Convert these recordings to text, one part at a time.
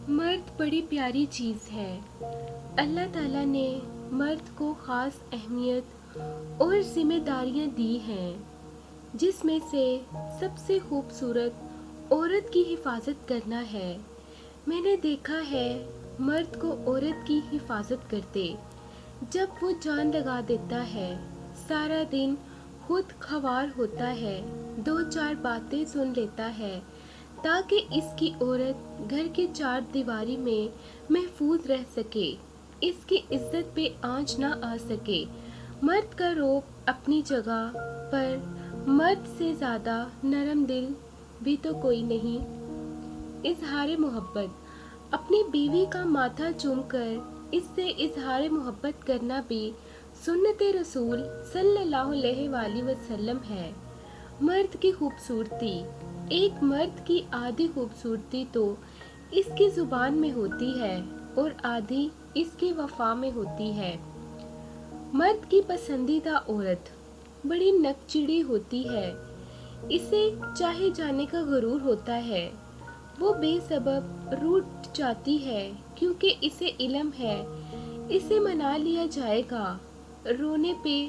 मर्द बड़ी प्यारी चीज़ है। अल्लाह ताला ने मर्द को ख़ास अहमियत और ज़िम्मेदारियां दी हैं, जिसमें से सबसे खूबसूरत औरत की हिफाजत करना है। मैंने देखा है मर्द को औरत की हिफाजत करते। जब वो जान लगा देता है, सारा दिन खुद खवार होता है, दो चार बातें सुन लेता है ताकि इसकी औरत घर की चार दीवारी में महफूज रह सके, इसकी इज्जत पे आंच ना आ सके। मर्द का रोब अपनी जगह, पर मर्द से ज़्यादा नरम दिल भी तो कोई नहीं। इजहार मोहब्बत, अपनी बीवी का माथा चूमकर इससे इजहार मोहब्बत करना भी सुन्नत रसूल सल्लल्लाहु अलैहि वसल्लम है। मर्द की खूबसूरती, एक मर्द की आधी खूबसूरती तो इसकी ज़ुबान में होती है और आधी इसकी वफा में होती है। मर्द की पसंदीदा औरत बड़ी नकचिड़ी होती है। इसे चाहे जाने का गुरूर होता है। वो बेसबब रूठ जाती है क्योंकि इसे इल्म है इसे मना लिया जाएगा, रोने पे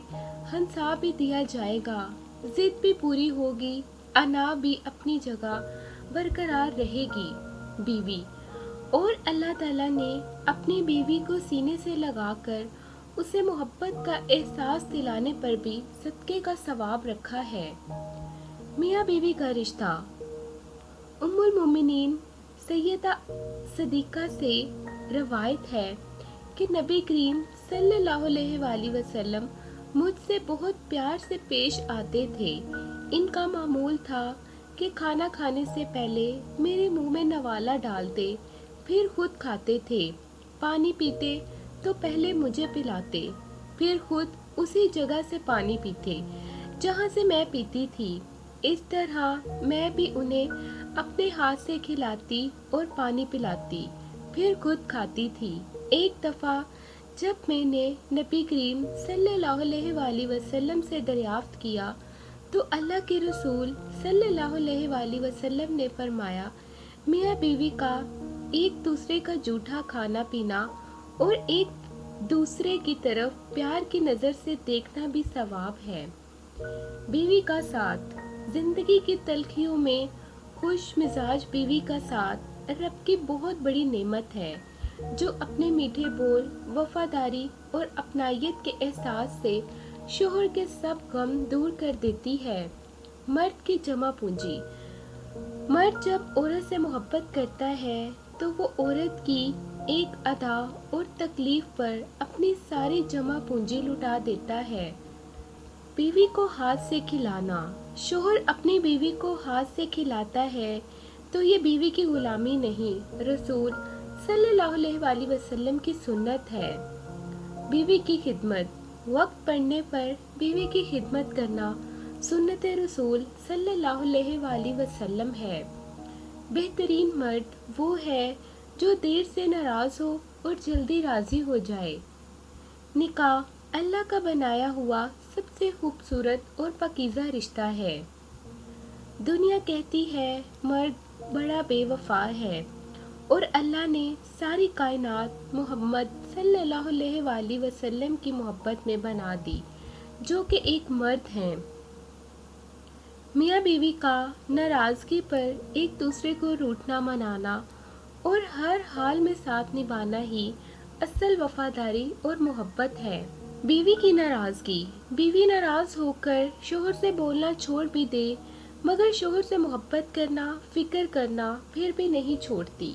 हंसा भी दिया जाएगा, जिद भी पूरी होगी, अना भी अपनी जगह बरकरार रहेगी। बीवी, और अल्लाह ताला ने अपनी बीवी को सीने से लगाकर उसे मोहब्बत का एहसास दिलाने पर भी सदक़े का सवाब रखा है। मियाँ बीवी का रिश्ता, उम्मुल मोमिनीन सैयदा सदीक़ा से रवायत है कि नबी करीम सल्लल्लाहु अलैहि वसल्लम मुझसे बहुत प्यार से पेश आते थे। इनका मामूल था कि खाना खाने से पहले मेरे मुंह में नवाला डालते, फिर खुद खाते थे। पानी पीते तो पहले मुझे पिलाते, फिर खुद उसी जगह से पानी पीते जहाँ से मैं पीती थी। इस तरह मैं भी उन्हें अपने हाथ से खिलाती और पानी पिलाती, फिर खुद खाती थी। एक दफ़ा जब मैंने नबी करीम सल्लल्लाहु अलैहि वसल्लम से दरियाफ्त किया तो अल्लाह के रसूल सल्लल्लाहु अलैहि वसल्लम ने फरमाया, मियाँ बीवी का एक दूसरे का जूठा खाना पीना और एक दूसरे की तरफ प्यार की नज़र से देखना भी सवाब है। बीवी का साथ, जिंदगी की तलखियों में खुश मिजाज बीवी का साथ रब की बहुत बड़ी नेमत है, जो अपने मीठे बोल, वफादारी और अपनायत के एहसास से शोहर के सब गम दूर कर देती है। मर्द की जमा पूंजी, मर्द जब औरत से मोहब्बत करता है तो वो औरत की एक अदा और तकलीफ पर अपनी सारी जमा पूंजी लुटा देता है। बीवी को हाथ से खिलाना, शोहर अपनी बीवी को हाथ से खिलाता है तो ये बीवी की गुलामी नहीं, रसूल सल्लल्लाहु अलैहि वसल्लम की सुन्नत है। बीवी की खिदमत, वक्त पड़ने पर बीवी की खिदमत करना सुन्नत रसूल सल्लल्लाहु अलैहि वसल्लम है। बेहतरीन मर्द वो है जो देर से नाराज़ हो और जल्दी राज़ी हो जाए। निकाह अल्लाह का बनाया हुआ सबसे खूबसूरत और पाकीज़ा रिश्ता है। दुनिया कहती है मर्द बड़ा बेवफा है और अल्लाह ने सारी कायनात मोहम्मद सल्लल्लाहु अलैहि वसल्लम की मोहब्बत में बना दी, जो कि एक मर्द हैं। मियाँ बीवी का नाराज़गी पर एक दूसरे को रूठना मनाना और हर हाल में साथ निभाना ही असल वफादारी और मोहब्बत है। बीवी की नाराज़गी, बीवी नाराज़ होकर शोहर से बोलना छोड़ भी दे, मगर शोहर से मोहब्बत करना, फिक्र करना फिर भी नहीं छोड़ती।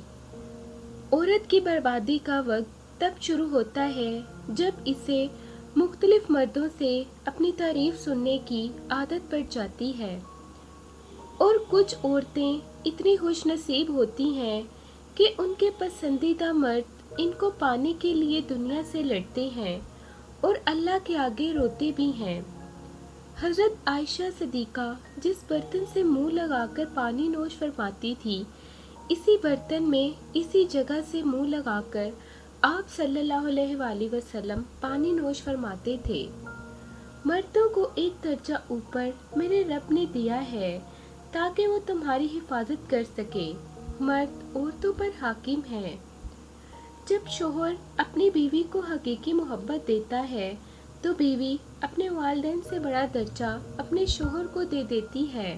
औरत की बर्बादी का वक्त तब शुरू होता है जब इसे मुख्तलिफ मर्दों से अपनी तारीफ सुनने की आदत पड़ जाती है। और कुछ औरतें इतनी खुश नसीब होती हैं कि उनके पसंदीदा मर्द इनको पाने के लिए दुनिया से लड़ते हैं और अल्लाह के आगे रोते भी हैं। हज़रत आयशा सदीक़ा जिस बर्तन से मुंह लगाकर पानी नोश फरमाती थी, इसी बर्तन में इसी जगह से मुंह लगाकर आप सल्लल्लाहु अलैहि वसल्लम पानी नोश फरमाते थे। मर्दों को एक दर्जा ऊपर मेरे रब ने दिया है ताकि वो तुम्हारी हिफाजत कर सके। مرد عورتوں پر حاکم ہے۔ جب شوہر اپنی بیوی کو حقیقی محبت دیتا ہے تو بیوی اپنے والدین سے بڑا درجہ اپنے شوہر کو دے دیتی ہے۔